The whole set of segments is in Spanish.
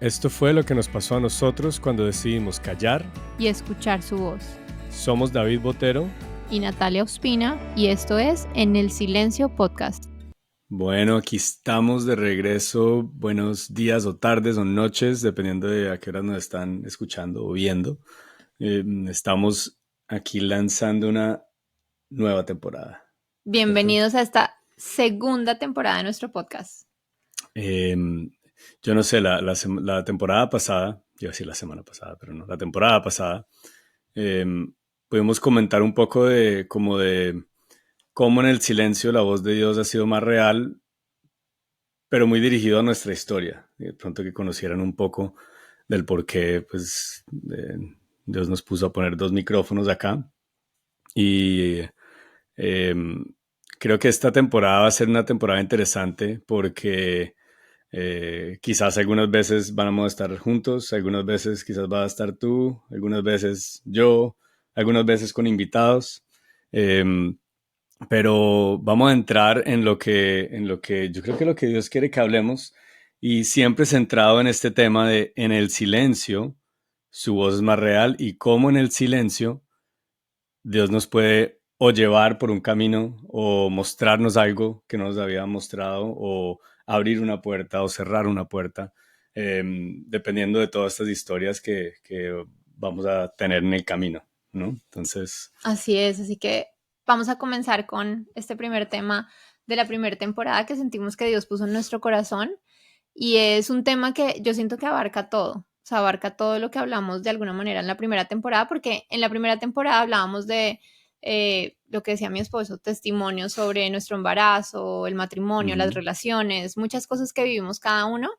Esto fue lo que nos pasó a nosotros cuando decidimos callar. Y escuchar su voz. Somos David Botero y Natalia Ospina, y esto es En el Silencio Podcast. Bueno, aquí estamos de regreso. Buenos días o tardes o noches, dependiendo de a qué hora nos están escuchando o viendo. Estamos aquí lanzando una nueva temporada. Bienvenidos a esta segunda temporada de nuestro podcast. Yo no sé, la temporada pasada, iba a decir la semana pasada, pero no, la temporada pasada, pudimos comentar un poco de cómo en el silencio la voz de Dios ha sido más real, pero muy dirigido a nuestra historia. De pronto que conocieran un poco del por qué pues, Dios nos puso a poner dos micrófonos acá. Y eh, creo que esta temporada va a ser una temporada interesante porque quizás algunas veces vamos a estar juntos, algunas veces quizás vas a estar tú, algunas veces yo, algunas veces con invitados. Pero vamos a entrar en lo que yo creo que lo que Dios quiere que hablemos, y siempre centrado en este tema de en el silencio su voz es más real, y cómo en el silencio Dios nos puede o llevar por un camino o mostrarnos algo que no nos había mostrado, o abrir una puerta o cerrar una puerta, dependiendo de todas estas historias que vamos a tener en el camino, ¿no? Entonces, Así es, así que vamos a comenzar con este primer tema de la primera temporada que sentimos que Dios puso en nuestro corazón, y es un tema que yo siento que abarca todo, o sea, abarca todo lo que hablamos de alguna manera en la primera temporada, porque en la primera temporada hablábamos de lo que decía mi esposo, testimonios sobre nuestro embarazo, el matrimonio, las relaciones, muchas cosas que vivimos cada uno,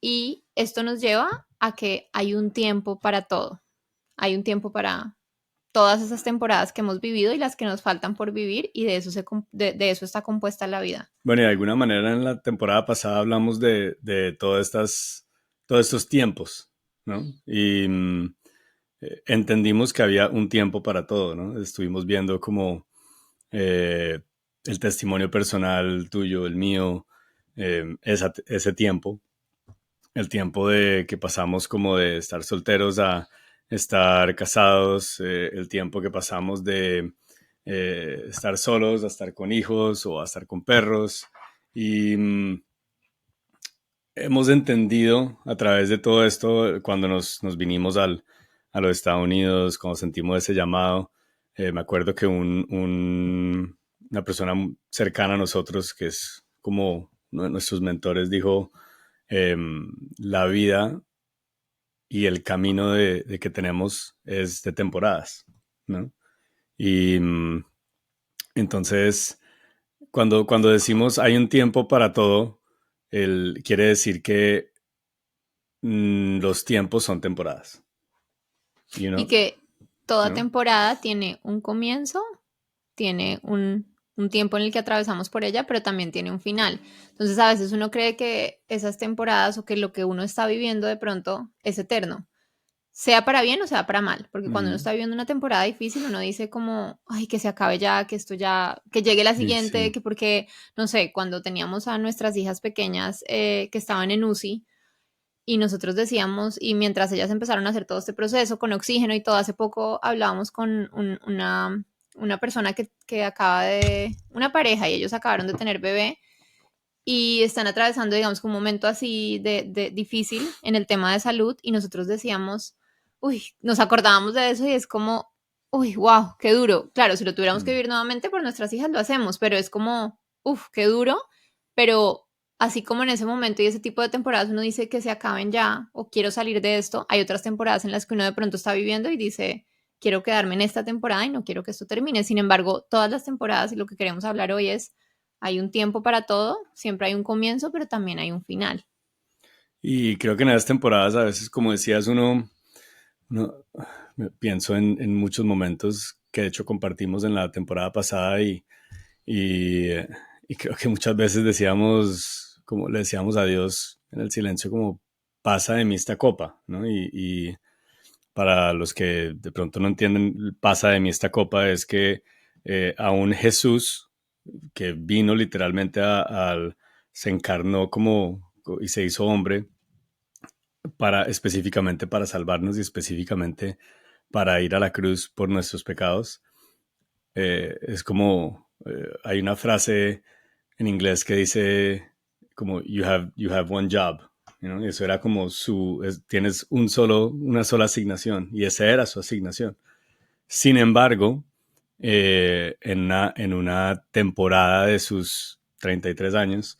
y esto nos lleva a que hay un tiempo para todo, hay un tiempo para todas esas temporadas que hemos vivido y las que nos faltan por vivir, y de eso, de eso está compuesta la vida. bueno, y de alguna manera en la temporada pasada hablamos de todos estos tiempos, ¿no? Y entendimos que había un tiempo para todo, ¿no? Estuvimos viendo como eh, el testimonio personal tuyo, el mío, ese tiempo, el tiempo de que pasamos como de estar solteros a estar casados, el tiempo que pasamos de estar solos a estar con hijos o a estar con perros. Y hemos entendido a través de todo esto, cuando nos vinimos a los Estados Unidos, cuando sentimos ese llamado. Me acuerdo que una persona cercana a nosotros, que es como uno de nuestros mentores, dijo, la vida y el camino de que tenemos es de temporadas, ¿no? Y entonces, cuando decimos hay un tiempo para todo, quiere decir que los tiempos son temporadas. You Y know? que toda ¿No? temporada tiene un comienzo, tiene un tiempo en el que atravesamos por ella, pero también tiene un final. Entonces a veces uno cree que esas temporadas o que lo que uno está viviendo de pronto es eterno, sea para bien o sea para mal, porque cuando uno está viviendo una temporada difícil, uno dice como, ay, que se acabe ya, que esto ya, que llegue la Y siguiente, sí. que porque, no sé, cuando teníamos a nuestras hijas pequeñas que estaban en UCI, y nosotros decíamos, y mientras ellas empezaron a hacer todo este proceso con oxígeno y todo, hace poco hablábamos con una persona que acaba de, una pareja, y ellos acabaron de tener bebé, y están atravesando, digamos, un momento así de difícil en el tema de salud, y nosotros decíamos, uy, nos acordábamos de eso y es como, uy, wow, qué duro. Claro, si lo tuviéramos que Mm. vivir nuevamente por nuestras hijas lo hacemos, pero es como, uff, qué duro, pero así como en ese momento y ese tipo de temporadas uno dice que se acaben ya o quiero salir de esto, hay otras temporadas en las que uno de pronto está viviendo y dice, quiero quedarme en esta temporada y no quiero que esto termine. Sin embargo, todas las temporadas, y lo que queremos hablar hoy es, hay un tiempo para todo, siempre hay un comienzo, pero también hay un final. Y creo que en esas temporadas, a veces, como decías, uno pienso en muchos momentos que de hecho compartimos en la temporada pasada, y, y creo que muchas veces decíamos, como le decíamos a Dios en el silencio, como pasa de mí esta copa, ¿no? Y para los que de pronto no entienden, pasa de mí esta copa, es que aún Jesús, que vino literalmente se encarnó como y se hizo hombre, específicamente para salvarnos y específicamente para ir a la cruz por nuestros pecados. Es como, hay una frase en inglés que dice como you have one job, you know? Y eso era como tienes una sola asignación, y esa era su asignación. Sin embargo, en una temporada de sus 33 años,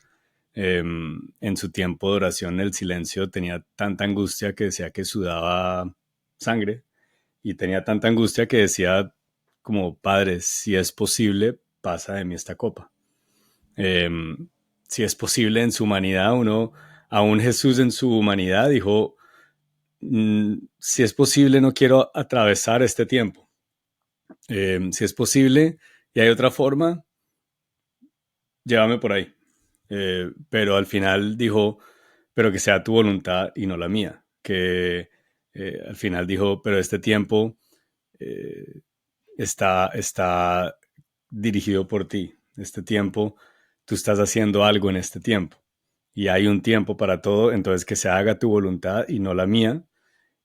en su tiempo de oración, el silencio, tenía tanta angustia que decía que sudaba sangre, y tenía tanta angustia que decía como, Padre, si es posible, pasa de mí esta copa. Eh, si es posible en su humanidad, aún Jesús en su humanidad dijo, si es posible, no quiero atravesar este tiempo. Si es posible y hay otra forma, llévame por ahí. Pero al final dijo, pero que sea tu voluntad y no la mía. Que al final dijo, pero este tiempo eh, está dirigido por ti. Este tiempo, tú estás haciendo algo en este tiempo. Y hay un tiempo para todo, entonces que se haga tu voluntad y no la mía.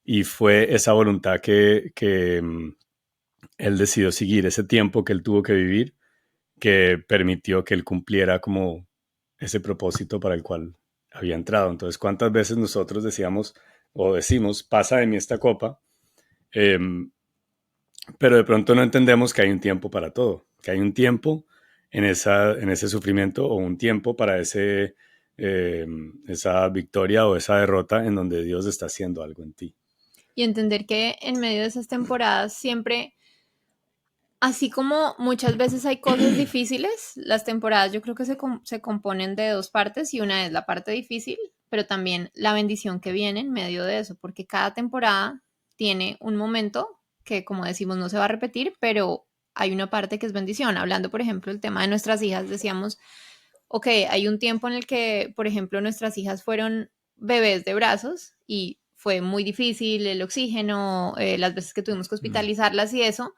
Y fue esa voluntad que él decidió seguir, ese tiempo que él tuvo que vivir, que permitió que él cumpliera como ese propósito para el cual había entrado. Entonces, ¿cuántas veces nosotros decíamos o decimos, pasa de mí esta copa? Eh, pero de pronto no entendemos que hay un tiempo para todo, que hay un tiempo en ese sufrimiento, o un tiempo para esa victoria o esa derrota en donde Dios está haciendo algo en ti. Y entender que en medio de esas temporadas siempre, así como muchas veces hay cosas difíciles, las temporadas yo creo que se componen de dos partes, y una es la parte difícil, pero también la bendición que viene en medio de eso, porque cada temporada tiene un momento que, como decimos, no se va a repetir, pero hay una parte que es bendición. Hablando, por ejemplo, del tema de nuestras hijas, decíamos, ok, hay un tiempo en el que, por ejemplo, nuestras hijas fueron bebés de brazos y fue muy difícil el oxígeno, las veces que tuvimos que Mm. hospitalizarlas y eso,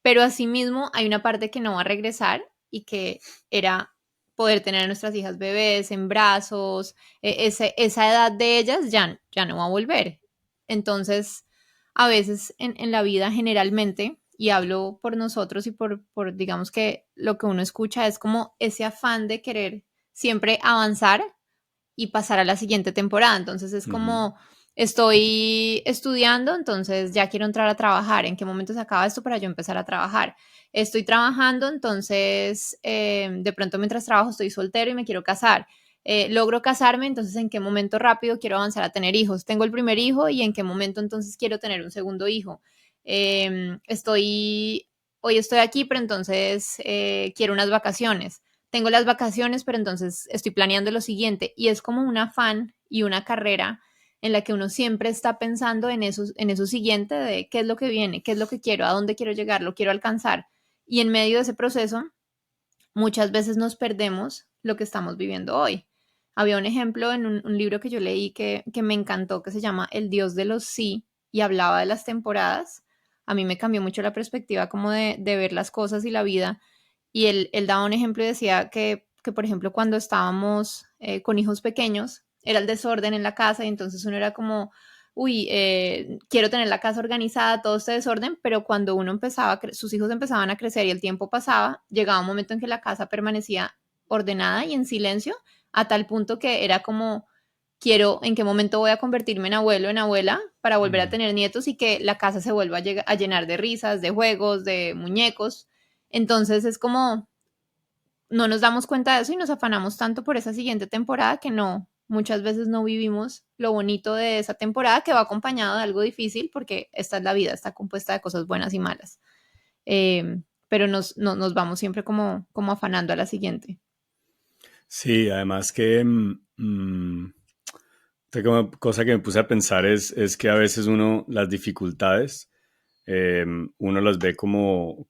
pero asimismo hay una parte que no va a regresar, y que era poder tener a nuestras hijas bebés en brazos, esa edad de ellas ya no va a volver. Entonces, a veces en la vida generalmente, y hablo por nosotros y por, digamos que lo que uno escucha es como ese afán de querer siempre avanzar y pasar a la siguiente temporada. Entonces es Ujú. como, estoy estudiando, entonces ya quiero entrar a trabajar. ¿En qué momento se acaba esto para yo empezar a trabajar? Estoy trabajando, entonces de pronto mientras trabajo estoy soltero y me quiero casar. Logro casarme, entonces en qué momento rápido quiero avanzar a tener hijos. Tengo el primer hijo y en qué momento entonces quiero tener un segundo hijo. Hoy estoy aquí, pero entonces quiero unas vacaciones. Tengo las vacaciones, pero entonces estoy planeando lo siguiente, y es como un afán y una carrera en la que uno siempre está pensando en eso siguiente, de qué es lo que viene, qué es lo que quiero, a dónde quiero llegar, lo quiero alcanzar. Y en medio de ese proceso, muchas veces nos perdemos lo que estamos viviendo hoy. Había un ejemplo en un libro que yo leí que me encantó, que se llama El Dios de los Sí, y hablaba de las temporadas. A mí me cambió mucho la perspectiva como de ver las cosas y la vida, y él daba un ejemplo y decía que, por ejemplo, cuando estábamos con hijos pequeños, era el desorden en la casa, y entonces uno era como, uy, quiero tener la casa organizada, todo este desorden, pero cuando uno empezaba, sus hijos empezaban a crecer y el tiempo pasaba, llegaba un momento en que la casa permanecía ordenada y en silencio, a tal punto que era como, quiero, en qué momento voy a convertirme en abuelo, en abuela, para volver a Mm. tener nietos y que la casa se vuelva a llenar de risas, de juegos, de muñecos. Entonces es como, no nos damos cuenta de eso y nos afanamos tanto por esa siguiente temporada que no, muchas veces no vivimos lo bonito de esa temporada, que va acompañado de algo difícil, porque esta es la vida, está compuesta de cosas buenas y malas. Pero nos vamos siempre como afanando a la siguiente. Sí, además que otra cosa que me puse a pensar es que a veces las dificultades, uno las ve como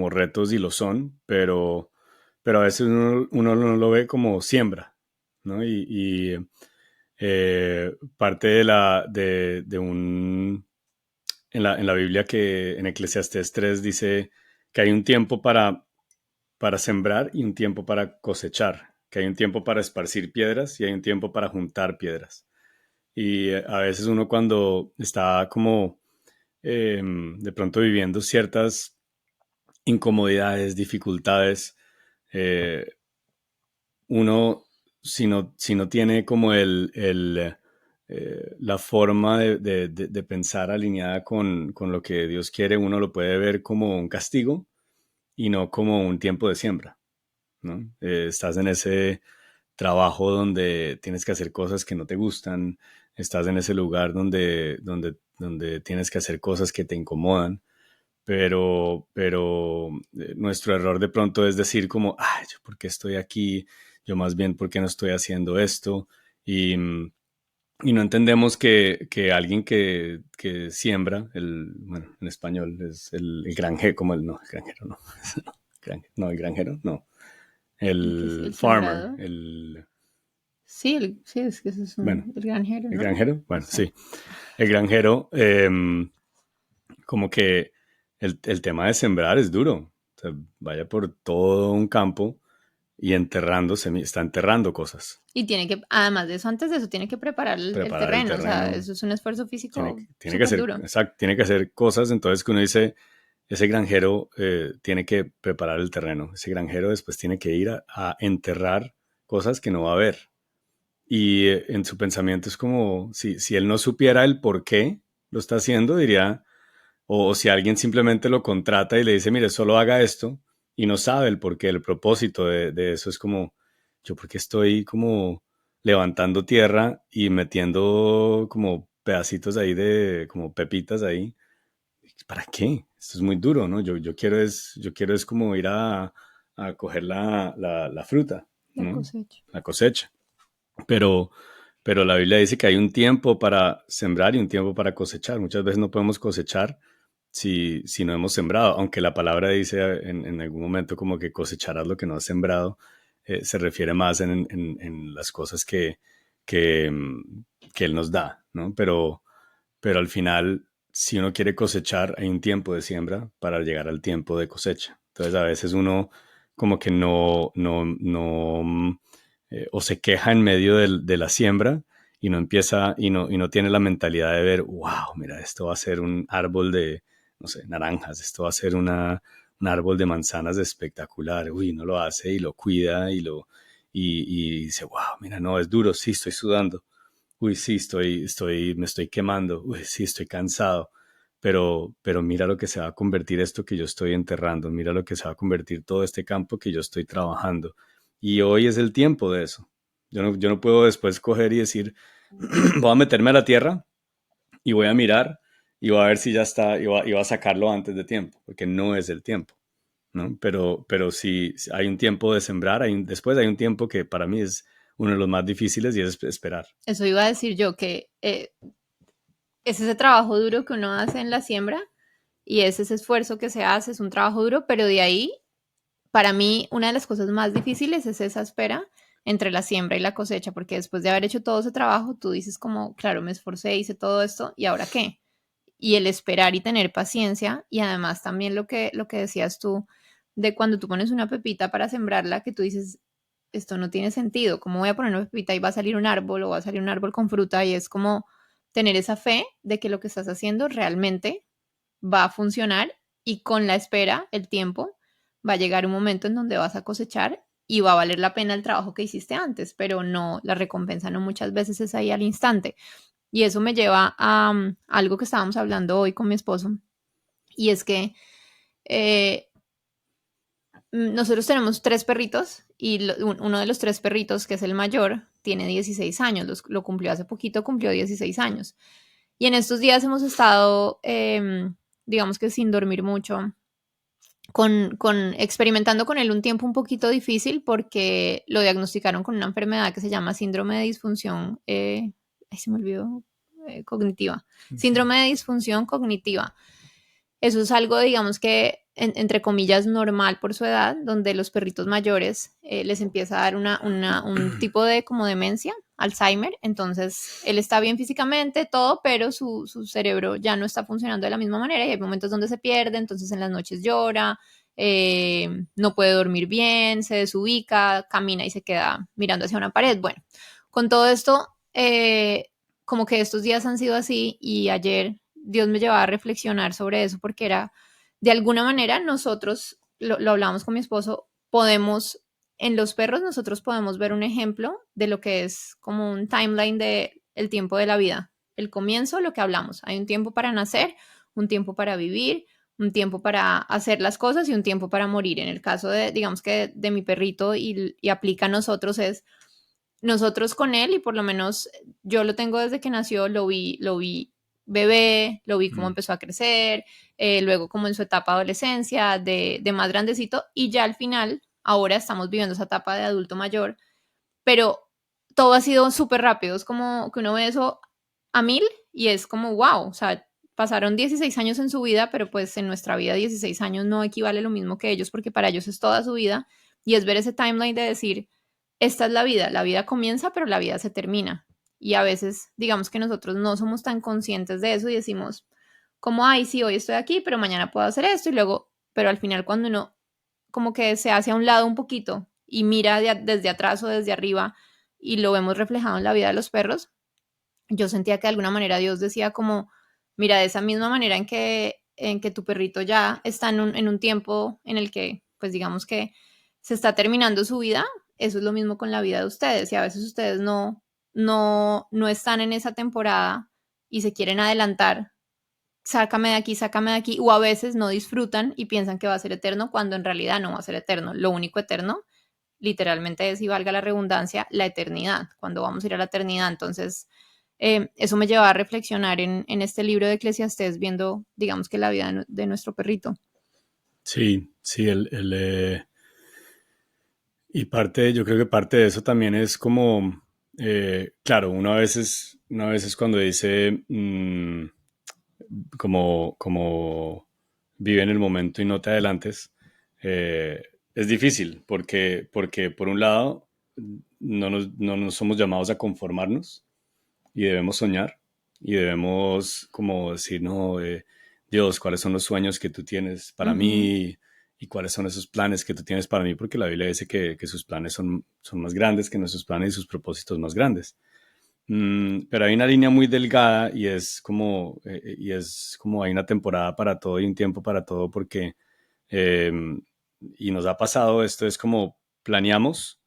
retos, y lo son, pero a veces uno no lo ve como siembra, ¿no? Parte en la Biblia, que en Eclesiastés 3 dice que hay un tiempo para sembrar y un tiempo para cosechar, que hay un tiempo para esparcir piedras y hay un tiempo para juntar piedras. Y a veces uno cuando está como de pronto viviendo ciertas incomodidades, dificultades, eh, uno, si no tiene como la forma de pensar alineada con lo que Dios quiere, uno lo puede ver como un castigo y no como un tiempo de siembra, ¿no? Estás en ese trabajo donde tienes que hacer cosas que no te gustan, estás en ese lugar donde tienes que hacer cosas que te incomodan, pero nuestro error de pronto es decir como, ay, ¿yo por qué estoy aquí? Yo más bien, ¿por qué no estoy haciendo esto? Y, y no entendemos que alguien que siembra, bueno, en español es el granjero, como el granjero, no, no, el granjero, no, el El farmer, sembrador. Sí, sí, es que eso es bueno, el granjero, el ¿no? granjero, No bueno, sé. sí, el granjero, como que el tema de sembrar es duro. O sea, vaya por todo un campo y enterrando, está enterrando cosas. Y tiene que, además de eso, antes de eso, tiene que preparar el Preparar el terreno. O sea, terreno, eso es un esfuerzo físico tiene que súper hacer, duro. exacto, tiene que hacer cosas. Entonces, que uno dice, ese granjero tiene que preparar el terreno. Ese granjero después tiene que ir a enterrar cosas que no va a ver. Y en su pensamiento es como, si él no supiera el por qué lo está haciendo, diría, o si alguien simplemente lo contrata y le dice, mire, solo haga esto y no sabe el porqué, el propósito de eso, es como, yo porque estoy como levantando tierra y metiendo como pedacitos ahí como pepitas ahí. ¿Para qué? Esto es muy duro, ¿no? Yo quiero es como ir a coger la fruta, La ¿no? cosecha. La cosecha. Pero, pero la Biblia dice que hay un tiempo para sembrar y un tiempo para cosechar. Muchas veces no podemos cosechar si no hemos sembrado, aunque la palabra dice en algún momento como que cosecharás lo que no has sembrado, se refiere más en las cosas que, que Él nos da, ¿no? Pero al final, si uno quiere cosechar, hay un tiempo de siembra para llegar al tiempo de cosecha. Entonces a veces uno como que no o se queja en medio de la siembra y no empieza y no tiene la mentalidad de ver, wow, mira, esto va a ser un árbol de, no sé, naranjas, esto va a ser un árbol de manzanas espectacular. Uy, no lo hace y lo cuida y dice, wow, mira, no, es duro, sí, estoy sudando. Uy, sí, me estoy quemando. Uy, sí, estoy cansado. Pero mira lo que se va a convertir esto que yo estoy enterrando. Mira lo que se va a convertir todo este campo que yo estoy trabajando. Y hoy es el tiempo de eso. Yo no puedo después coger y decir, voy a meterme a la tierra y voy a mirar y voy a ver si ya está y voy a sacarlo antes de tiempo, porque no es el tiempo, ¿no? Pero si hay un tiempo de sembrar, después hay un tiempo que para mí es uno de los más difíciles y es esperar. Eso iba a decir yo, que es ese trabajo duro que uno hace en la siembra y es ese esfuerzo que se hace, es un trabajo duro, pero de ahí, para mí, una de las cosas más difíciles es esa espera entre la siembra y la cosecha, porque después de haber hecho todo ese trabajo, tú dices como, claro, me esforcé, hice todo esto, ¿y ahora qué? Y el esperar y tener paciencia, y además también lo que decías tú, de cuando tú pones una pepita para sembrarla, que tú dices, esto no tiene sentido, ¿cómo voy a poner una pepita y va a salir un árbol o va a salir un árbol con fruta? Y es como tener esa fe de que lo que estás haciendo realmente va a funcionar, y con la espera, el tiempo, va a llegar un momento en donde vas a cosechar y va a valer la pena el trabajo que hiciste antes, pero no, la recompensa no muchas veces es ahí al instante. Y eso me lleva a algo que estábamos hablando hoy con mi esposo, y es que eh, nosotros tenemos tres perritos y uno de los tres perritos, que es el mayor, tiene 16 años, lo cumplió hace poquito, cumplió 16 años. Y en estos días hemos estado, digamos que sin dormir mucho, experimentando con él un tiempo un poquito difícil porque lo diagnosticaron con una enfermedad que se llama síndrome de disfunción, ay, se me olvidó, cognitiva, Okay. síndrome de disfunción cognitiva. Eso es algo, digamos que, entre comillas, normal por su edad, donde los perritos mayores les empieza a dar un tipo de como demencia, Alzheimer. Entonces, él está bien físicamente, todo, pero su cerebro ya no está funcionando de la misma manera y hay momentos donde se pierde, entonces en las noches llora, no puede dormir bien, se desubica, camina y se queda mirando hacia una pared. Bueno, con todo esto, como que estos días han sido así y ayer Dios me llevaba a reflexionar sobre eso porque era, de alguna manera nosotros, lo hablamos con mi esposo, podemos, en los perros nosotros podemos ver un ejemplo de lo que es como un timeline de el tiempo de la vida. El comienzo, lo que hablamos, hay un tiempo para nacer, un tiempo para vivir, un tiempo para hacer las cosas y un tiempo para morir. En el caso de, digamos que de mi perrito y aplica a nosotros es, nosotros con él, y por lo menos yo lo tengo desde que nació, lo vi bebé, lo vi cómo Mm. empezó a crecer, luego como en su etapa de adolescencia, de más grandecito, y ya al final, ahora estamos viviendo esa etapa de adulto mayor, pero todo ha sido súper rápido, es como que uno ve eso a mil y es como, wow, o sea, pasaron 16 años en su vida, pero pues en nuestra vida 16 años no equivale lo mismo que ellos porque para ellos es toda su vida y es ver ese timeline de decir, esta es la vida comienza, pero la vida se termina. Y a veces, digamos que nosotros no somos tan conscientes de eso y decimos, como, ay, sí, hoy estoy aquí, pero mañana puedo hacer esto y luego, pero al final cuando uno como que se hace a un lado un poquito y mira desde atrás o desde arriba y lo vemos reflejado en la vida de los perros, yo sentía que de alguna manera Dios decía como, mira, de esa misma manera en que tu perrito ya está en un tiempo en el que, pues digamos que se está terminando su vida, eso es lo mismo con la vida de ustedes. Y a veces ustedes no están en esa temporada y se quieren adelantar, sácame de aquí, o a veces no disfrutan y piensan que va a ser eterno cuando en realidad no va a ser eterno. Lo único eterno, literalmente es, y valga la redundancia, la eternidad, cuando vamos a ir a la eternidad. Entonces, eso me lleva a reflexionar en este libro de Eclesiastés, viendo, digamos que la vida de nuestro perrito. Sí, sí, y yo creo que parte de eso también es como, claro, uno a veces cuando dice, como vive en el momento y no te adelantes, es difícil porque por un lado no nos somos llamados a conformarnos y debemos soñar y debemos como decir, no, Dios, ¿cuáles son los sueños que tú tienes para Ujú. mí? ¿Y cuáles son esos planes que tú tienes para mí? Porque la Biblia dice que sus planes son más grandes que nuestros planes y sus propósitos más grandes. Pero hay una línea muy delgada y es como hay una temporada para todo y un tiempo para todo porque, eh, y nos ha pasado esto, es como planeamos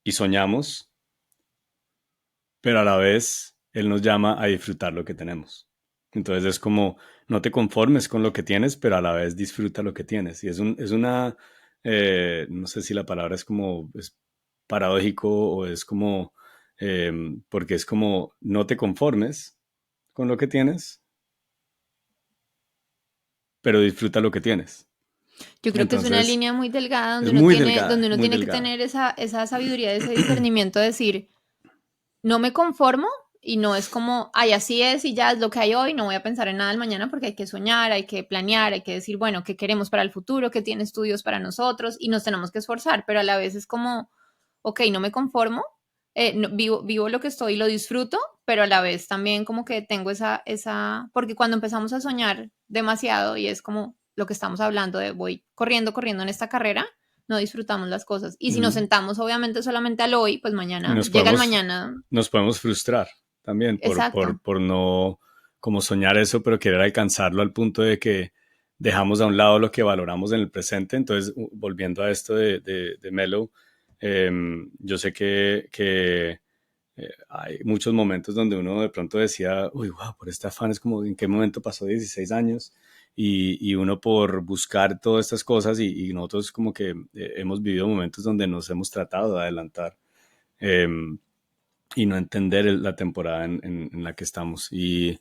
y soñamos, pero a la vez Él nos llama a disfrutar lo que tenemos. Entonces es como, no te conformes con lo que tienes, pero a la vez disfruta lo que tienes. Y es una, no sé si la palabra es como, es paradójico o es como, eh, porque es como, no te conformes con lo que tienes, pero disfruta lo que tienes. Yo creo que es una Entonces, línea muy delgada es muy delgada, donde uno muy tiene que delgada. tener esa sabiduría, ese discernimiento de decir, no me conformo y no es como, ay, así es y ya es lo que hay hoy, no voy a pensar en nada del mañana porque hay que soñar, hay que planear, hay que decir, bueno, qué queremos para el futuro, qué tiene estudios para nosotros y nos tenemos que esforzar, pero a la vez es como, ok, no me conformo, vivo lo que estoy, lo disfruto, pero a la vez también como que tengo porque cuando empezamos a soñar demasiado y es como lo que estamos hablando de voy corriendo en esta carrera, no disfrutamos las cosas. Y si nos Mm. sentamos obviamente solamente al hoy, pues Y mañana, llega el mañana. nos podemos frustrar también Exacto. por no como soñar eso, pero querer alcanzarlo al punto de que dejamos a un lado lo que valoramos en el presente. Entonces, volviendo a esto de Mellow, yo sé que hay muchos momentos donde uno de pronto decía, uy, wow, por este afán es como, ¿en qué momento pasó 16 años? Y uno por buscar todas estas cosas y nosotros como que hemos vivido momentos donde nos hemos tratado de adelantar eh, y no entender la temporada en la que estamos. Y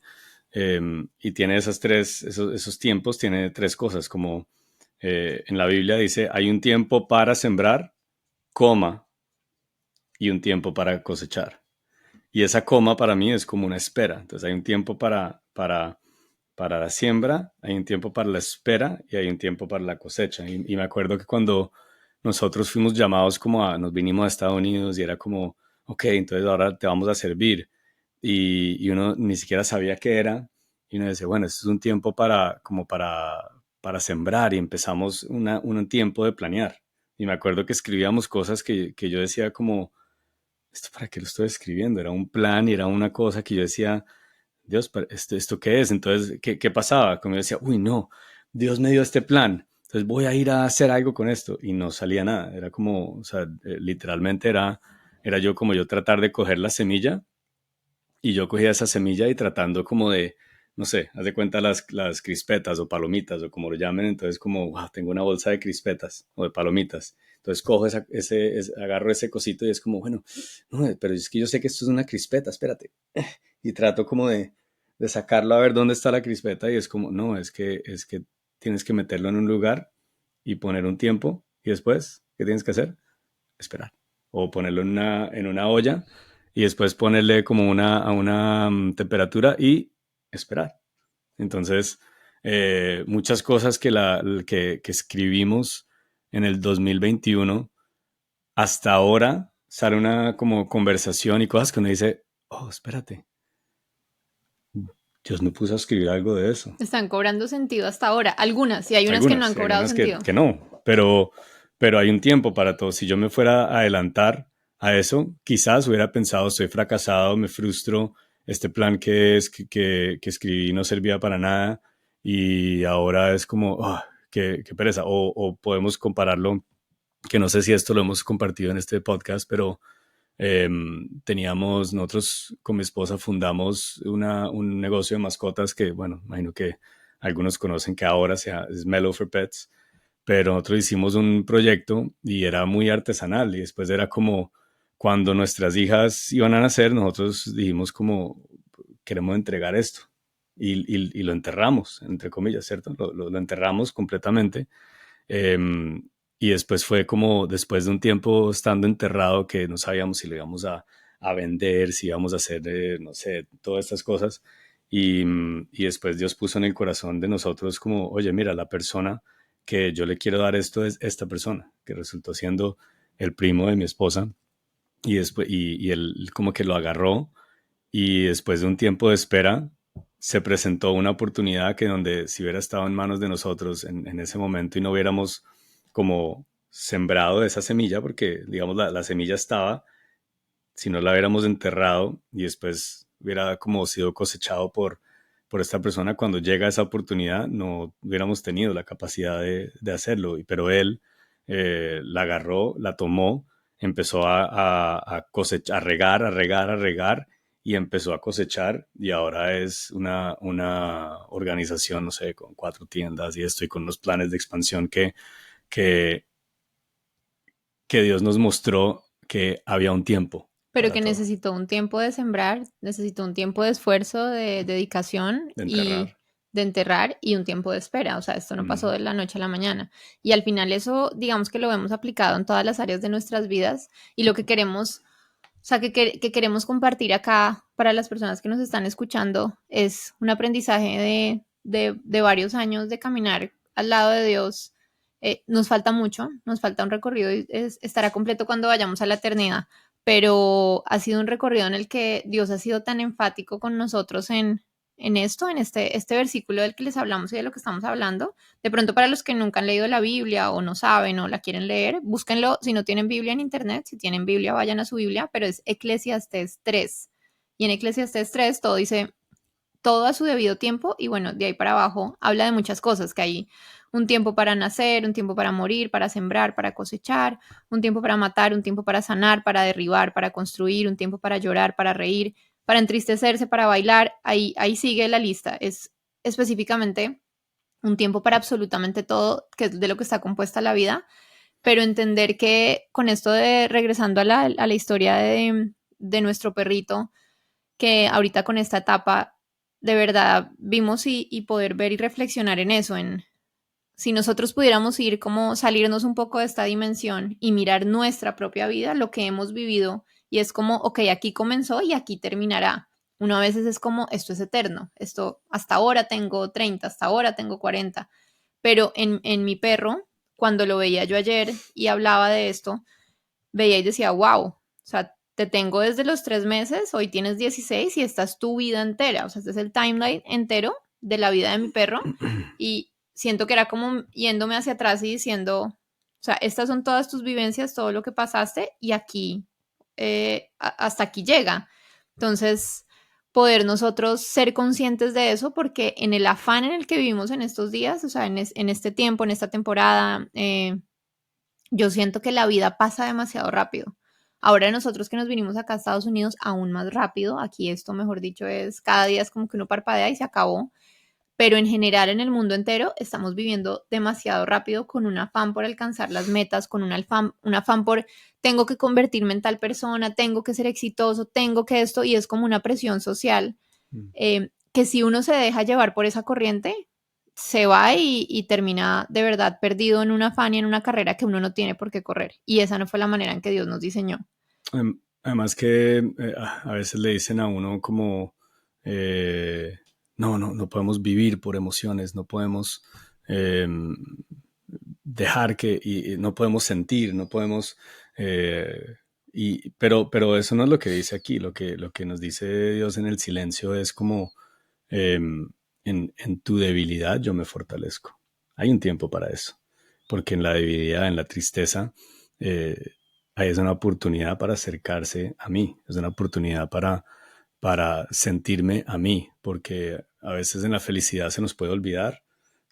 tiene esos tiempos, tiene tres cosas, como en la Biblia dice, hay un tiempo para sembrar, coma, y un tiempo para cosechar. Y esa coma para mí es como una espera. Entonces hay un tiempo para la siembra, hay un tiempo para la espera y hay un tiempo para la cosecha. Y me acuerdo que cuando nosotros fuimos llamados nos vinimos a Estados Unidos y era como, ok, entonces ahora te vamos a servir. Y uno ni siquiera sabía qué era. Y uno dice, bueno, esto es un tiempo para sembrar y empezamos un tiempo de planear. Y me acuerdo que escribíamos cosas que yo decía como, ¿esto para qué lo estoy escribiendo? Era un plan y era una cosa que yo decía, Dios, ¿esto qué es? Entonces, ¿qué pasaba? Como yo decía, uy, no, Dios me dio este plan, entonces voy a ir a hacer algo con esto. Y no salía nada, era como, o sea, literalmente era yo como yo tratar de coger la semilla y yo cogía esa semilla y tratando como de, no sé, haz de cuenta las crispetas o palomitas o como lo llamen, entonces como, wow, tengo una bolsa de crispetas o de palomitas. Entonces cojo agarro ese cosito y es como, bueno, no, pero es que yo sé que esto es una crispeta, espérate. Y trato como de sacarlo a ver dónde está la crispeta y es como, no, es que tienes que meterlo en un lugar y poner un tiempo y después, ¿qué tienes que hacer? Esperar. O ponerlo en una olla y después ponerle como a una temperatura y esperar. Entonces, muchas cosas que escribimos en el 2021, hasta ahora sale una como conversación y cosas que uno dice, oh, espérate, Dios me puso a escribir algo de eso. Están cobrando sentido hasta ahora. Algunas, y hay unas que no han Algunas, y cobrado algunas que, sentido. que no, pero hay un tiempo para todo. Si yo me fuera a adelantar a eso, quizás hubiera pensado, estoy fracasado, me frustro, este plan que escribí no servía para nada y ahora es como, qué pereza. O podemos compararlo, que no sé si esto lo hemos compartido en este podcast, pero nosotros con mi esposa fundamos un negocio de mascotas que, bueno, imagino que algunos conocen que ahora es Mellow for Pets, pero nosotros hicimos un proyecto y era muy artesanal y después era como cuando nuestras hijas iban a nacer, nosotros dijimos como queremos entregar esto y lo enterramos, entre comillas, ¿cierto? Lo enterramos completamente. Y después fue como después de un tiempo estando enterrado que no sabíamos si lo íbamos a vender, si íbamos a hacer, no sé, todas estas cosas. Y después Dios puso en el corazón de nosotros como, oye, mira, la persona que yo le quiero dar esto es esta persona, que resultó siendo el primo de mi esposa. Y él como que lo agarró y después de un tiempo de espera se presentó una oportunidad que donde si hubiera estado en manos de nosotros en ese momento y no hubiéramos como sembrado esa semilla, porque digamos la semilla estaba, si no la hubiéramos enterrado y después hubiera como sido cosechado por esta persona, cuando llega esa oportunidad no hubiéramos tenido la capacidad de hacerlo. Pero él la agarró, la tomó, empezó a cosechar, a regar y empezó a cosechar y ahora es una organización, no sé, con 4 tiendas y esto y con unos planes de expansión que, que Dios nos mostró que había un tiempo Pero para que todo, necesitó un tiempo de sembrar, necesitó un tiempo de esfuerzo, de dedicación de y enterrar. de enterrar y un tiempo de espera. O sea, esto no pasó Ujú. de la noche a la mañana. Y al final eso, digamos que lo vemos aplicado en todas las áreas de nuestras vidas y lo que queremos, o sea, que queremos compartir acá para las personas que nos están escuchando es un aprendizaje de varios años de caminar al lado de Dios. Nos falta mucho, nos falta un recorrido y estará completo cuando vayamos a la eternidad, pero ha sido un recorrido en el que Dios ha sido tan enfático con nosotros en esto, en este versículo del que les hablamos y de lo que estamos hablando. De pronto para los que nunca han leído la Biblia o no saben o la quieren leer, búsquenlo si no tienen Biblia en internet, si tienen Biblia vayan a su Biblia, pero es Eclesiastés 3. Y en Eclesiastés 3 todo dice todo a su debido tiempo y bueno, de ahí para abajo habla de muchas cosas, que hay un tiempo para nacer, un tiempo para morir, para sembrar, para cosechar, un tiempo para matar, un tiempo para sanar, para derribar, para construir, un tiempo para llorar, para reír, para entristecerse, para bailar, ahí sigue la lista, es específicamente un tiempo para absolutamente todo, que es de lo que está compuesta la vida, pero entender que con esto de regresando a la historia de nuestro perrito, que ahorita con esta etapa de verdad vimos y poder ver y reflexionar en eso, en si nosotros pudiéramos ir como salirnos un poco de esta dimensión y mirar nuestra propia vida, lo que hemos vivido, y es como, ok, aquí comenzó y aquí terminará. Uno a veces es como, esto es eterno, esto hasta ahora tengo 30, hasta ahora tengo 40, pero en mi perro, cuando lo veía yo ayer y hablaba de esto, veía y decía, wow, o sea, te tengo desde los 3 meses, hoy tienes 16 y esta es tu vida entera, o sea, este es el timeline entero de la vida de mi perro y siento que era como yéndome hacia atrás y diciendo, o sea, estas son todas tus vivencias, todo lo que pasaste y aquí, hasta aquí llega. Entonces, poder nosotros ser conscientes de eso, porque en el afán en el que vivimos en estos días, o sea, en este tiempo, en esta temporada, yo siento que la vida pasa demasiado rápido. Ahora nosotros que nos vinimos acá a Estados Unidos, aún más rápido. Aquí esto, mejor dicho, es cada día es como que uno parpadea y se acabó. Pero en general en el mundo entero estamos viviendo demasiado rápido con un afán por alcanzar las metas, con un afán por tengo que convertirme en tal persona, tengo que ser exitoso, tengo que esto, y es como una presión social que si uno se deja llevar por esa corriente, se va y termina de verdad perdido en un afán y en una carrera que uno no tiene por qué correr. Y esa no fue la manera en que Dios nos diseñó. Además que a veces le dicen a uno como, eh, no podemos vivir por emociones, no podemos eh, dejar que, y no podemos sentir, no podemos, pero eso no es lo que dice aquí, lo que nos dice Dios en el silencio es como, en tu debilidad yo me fortalezco. Hay un tiempo para eso, porque en la debilidad, en la tristeza, eh, ahí es una oportunidad para acercarse a mí, es una oportunidad para sentirme a mí, porque a veces en la felicidad se nos puede olvidar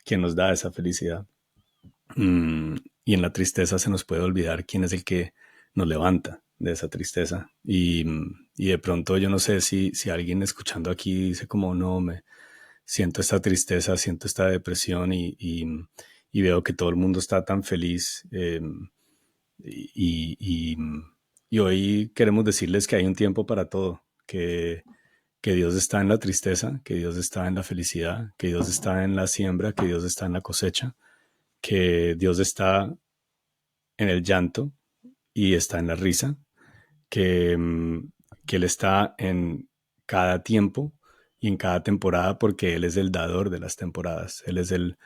quién nos da esa felicidad. Mm, y en la tristeza se nos puede olvidar quién es el que nos levanta de esa tristeza. Y de pronto yo no sé si alguien escuchando aquí dice como no, me siento esta tristeza, siento esta depresión y veo que todo el mundo está tan feliz. Y, y, y hoy queremos decirles que hay un tiempo para todo, que Dios está en la tristeza, que Dios está en la felicidad, que Dios está en la siembra, que Dios está en la cosecha, que Dios está en el llanto y está en la risa, que, que Él está en cada tiempo y en cada temporada porque Él es el dador de las temporadas, Él es el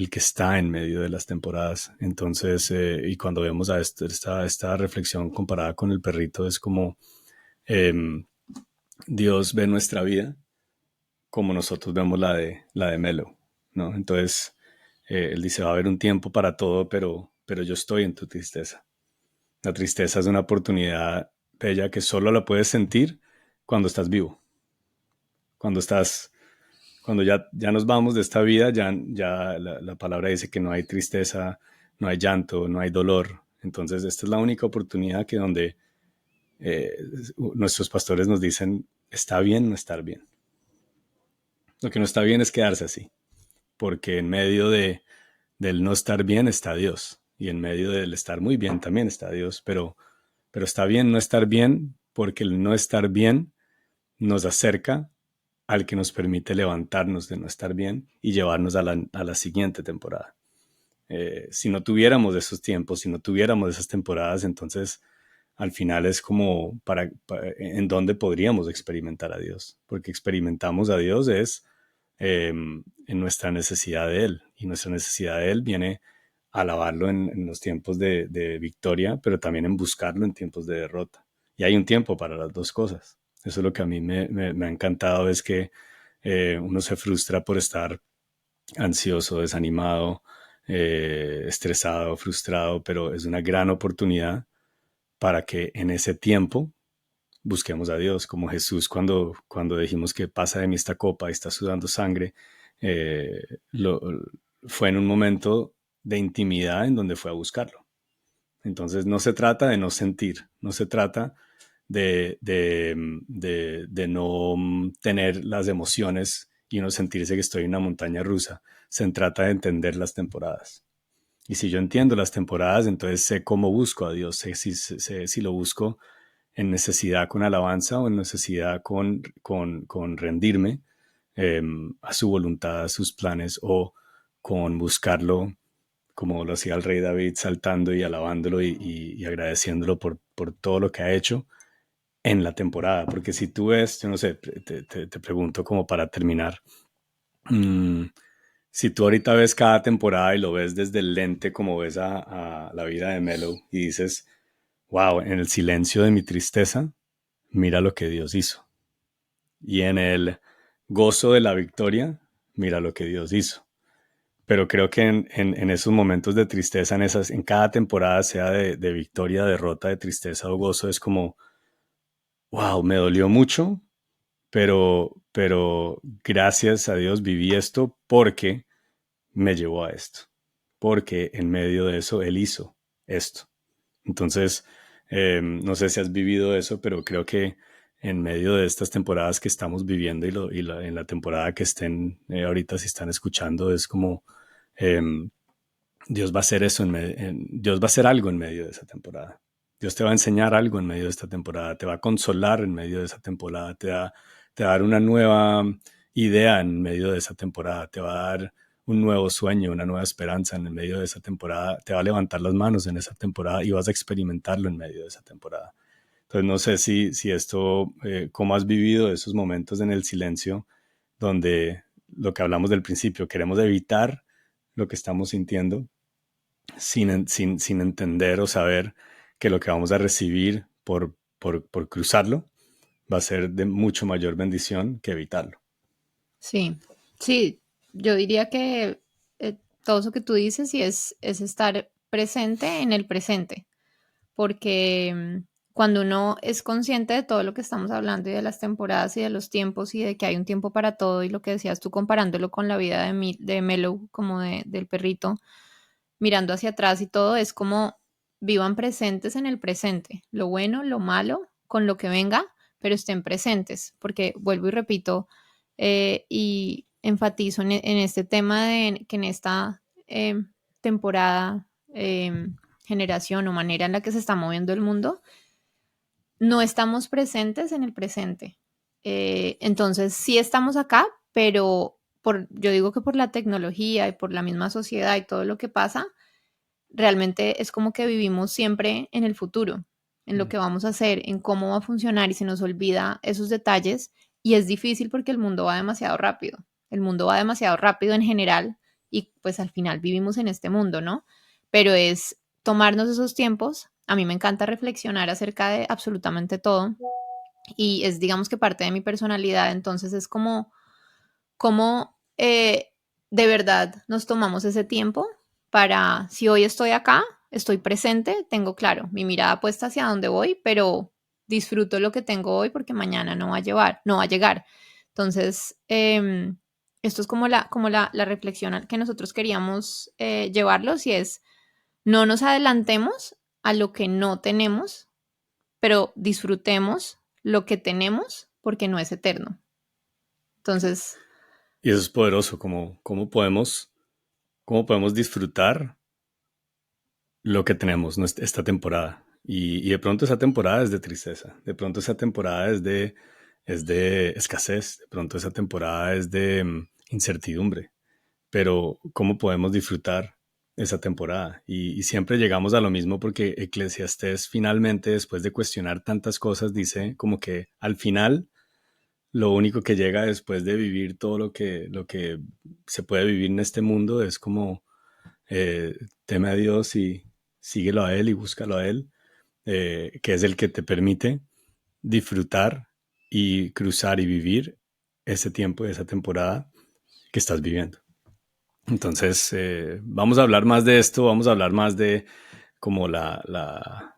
que está en medio de las temporadas. Entonces, y cuando vemos a esta reflexión comparada con el perrito, es como eh, Dios ve nuestra vida como nosotros vemos la de Melo, ¿no? Entonces, Él dice, va a haber un tiempo para todo, pero yo estoy en tu tristeza. La tristeza es una oportunidad bella que solo la puedes sentir cuando estás vivo, cuando estás, cuando ya nos vamos de esta vida, ya la palabra dice que no hay tristeza, no hay llanto, no hay dolor. Entonces esta es la única oportunidad que donde eh, nuestros pastores nos dicen, está bien no estar bien. Lo que no está bien es quedarse así, porque en medio del no estar bien está Dios y en medio del estar muy bien también está Dios, pero está bien no estar bien porque el no estar bien nos acerca al que nos permite levantarnos de no estar bien y llevarnos a la siguiente temporada. Si no tuviéramos esos tiempos, si no tuviéramos esas temporadas, entonces al final es como en dónde podríamos experimentar a Dios, porque experimentamos a Dios es en nuestra necesidad de Él, y nuestra necesidad de Él viene a alabarlo en los tiempos de victoria, pero también en buscarlo en tiempos de derrota. Y hay un tiempo para las dos cosas. Eso es lo que a mí me ha encantado, es que uno se frustra por estar ansioso, desanimado, estresado, frustrado, pero es una gran oportunidad para que en ese tiempo busquemos a Dios, como Jesús cuando dijimos que pasa de mí esta copa y está sudando sangre, eh, lo, fue en un momento de intimidad en donde fue a buscarlo. Entonces no se trata de no sentir, no se trata de no tener las emociones y no sentirse que estoy en una montaña rusa. Se trata de entender las temporadas. Y si yo entiendo las temporadas, entonces sé cómo busco a Dios, sé si lo busco en necesidad con alabanza o en necesidad con rendirme a su voluntad, a sus planes, o con buscarlo como lo hacía el rey David, saltando y alabándolo y agradeciéndolo por todo lo que ha hecho en la temporada. Porque si tú ves, yo no sé, te pregunto como para terminar, mmm, si tú ahorita ves cada temporada y lo ves desde el lente como ves a la vida de Melo y dices, wow, en el silencio de mi tristeza, mira lo que Dios hizo. Y en el gozo de la victoria, mira lo que Dios hizo. pero creo que en esos momentos de tristeza, en cada temporada, sea de victoria, derrota, de tristeza o gozo, es como, wow, me dolió mucho, pero gracias a Dios viví esto porque me llevó a esto, porque en medio de eso Él hizo esto. Entonces, no sé si has vivido eso, pero creo que en medio de estas temporadas que estamos viviendo en la temporada que estén ahorita, si están escuchando, es como em, Dios va a hacer eso, Dios va a hacer algo en medio de esa temporada. Dios te va a enseñar algo en medio de esta temporada, te va a consolar en medio de esa temporada, te va a dar una nueva idea en medio de esa temporada, te va a dar un nuevo sueño, una nueva esperanza en el medio de esa temporada, te va a levantar las manos en esa temporada y vas a experimentarlo en medio de esa temporada. Entonces no sé si esto, cómo has vivido esos momentos en el silencio donde lo que hablamos del principio, queremos evitar lo que estamos sintiendo sin entender o saber que lo que vamos a recibir por cruzarlo va a ser de mucho mayor bendición que evitarlo. Sí, sí, yo diría que todo eso que tú dices sí es estar presente en el presente, porque cuando uno es consciente de todo lo que estamos hablando y de las temporadas y de los tiempos y de que hay un tiempo para todo y lo que decías tú comparándolo con la vida de Melo, como del perrito, mirando hacia atrás y todo, es como vivan presentes en el presente, lo bueno, lo malo, con lo que venga, pero estén presentes, porque vuelvo y repito y enfatizo en este tema de que en esta temporada, generación o manera en la que se está moviendo el mundo, no estamos presentes en el presente. Entonces, sí estamos acá, pero yo digo que por la tecnología y por la misma sociedad y todo lo que pasa, realmente es como que vivimos siempre en el futuro, en lo que vamos a hacer, en cómo va a funcionar y se nos olvida esos detalles y es difícil porque el mundo va demasiado rápido. El mundo va demasiado rápido en general y pues al final vivimos en este mundo, ¿no? Pero es tomarnos esos tiempos. A mí me encanta reflexionar acerca de absolutamente todo y es digamos que parte de mi personalidad, entonces es como de verdad nos tomamos ese tiempo para, si hoy estoy acá, estoy presente, tengo claro mi mirada puesta hacia dónde voy, pero disfruto lo que tengo hoy porque mañana no va a llegar. Entonces, esto es como la reflexión que nosotros queríamos llevarlos y es, no nos adelantemos a lo que no tenemos, pero disfrutemos lo que tenemos porque no es eterno. Entonces, Y eso es poderoso, cómo podemos disfrutar lo que tenemos esta temporada. Y de pronto esa temporada es de tristeza, de pronto esa temporada es de escasez, de pronto esa temporada es de incertidumbre, pero ¿cómo podemos disfrutar esa temporada? Y siempre llegamos a lo mismo porque Eclesiastés finalmente, después de cuestionar tantas cosas, dice como que al final lo único que llega después de vivir todo lo que se puede vivir en este mundo es como teme a Dios y síguelo a Él y búscalo a Él, que es el que te permite disfrutar y cruzar y vivir ese tiempo y esa temporada que estás viviendo. Entonces, vamos a hablar más de esto, vamos a hablar más de como la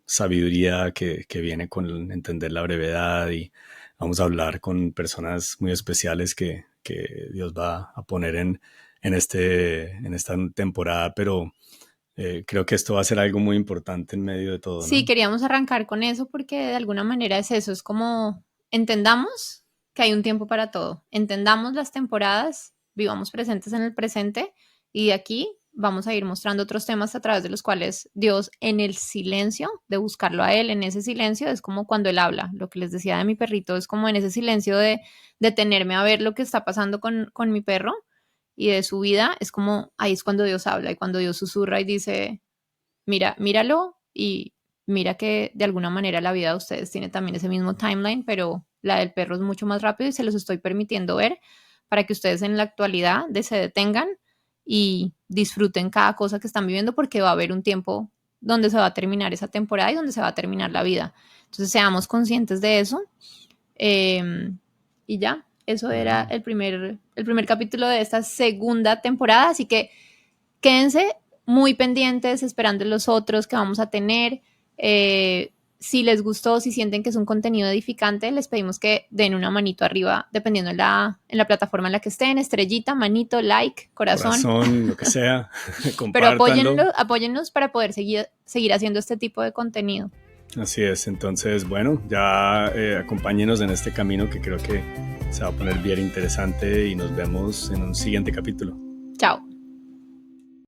sabiduría que viene con entender la brevedad y vamos a hablar con personas muy especiales que Dios va a poner en esta temporada, pero creo que esto va a ser algo muy importante en medio de todo, sí, ¿no? queríamos arrancar con eso porque de alguna manera es eso, es como entendamos que hay un tiempo para todo, entendamos las temporadas, vivamos presentes en el presente y de aquí vamos a ir mostrando otros temas a través de los cuales Dios en el silencio, de buscarlo a Él, en ese silencio es como cuando Él habla, lo que les decía de mi perrito, es como en ese silencio de detenerme a ver lo que está pasando con mi perro y de su vida, es como ahí es cuando Dios habla y cuando Dios susurra y dice, mira, míralo y mira que de alguna manera la vida de ustedes tiene también ese mismo timeline, pero la del perro es mucho más rápido y se los estoy permitiendo ver para que ustedes en la actualidad se detengan y disfruten cada cosa que están viviendo porque va a haber un tiempo donde se va a terminar esa temporada y donde se va a terminar la vida. Entonces seamos conscientes de eso y ya. Eso era el primer capítulo de esta segunda temporada, así que quédense muy pendientes esperando los otros que vamos a tener. Si les gustó, si sienten que es un contenido edificante, les pedimos que den una manito arriba, dependiendo en la plataforma en la que estén, estrellita, manito, like, corazón, lo que sea, pero compártanlo. apóyennos para poder seguir haciendo este tipo de contenido. Así es, entonces, bueno, ya acompáñenos en este camino que creo que se va a poner bien interesante y nos vemos en un siguiente capítulo.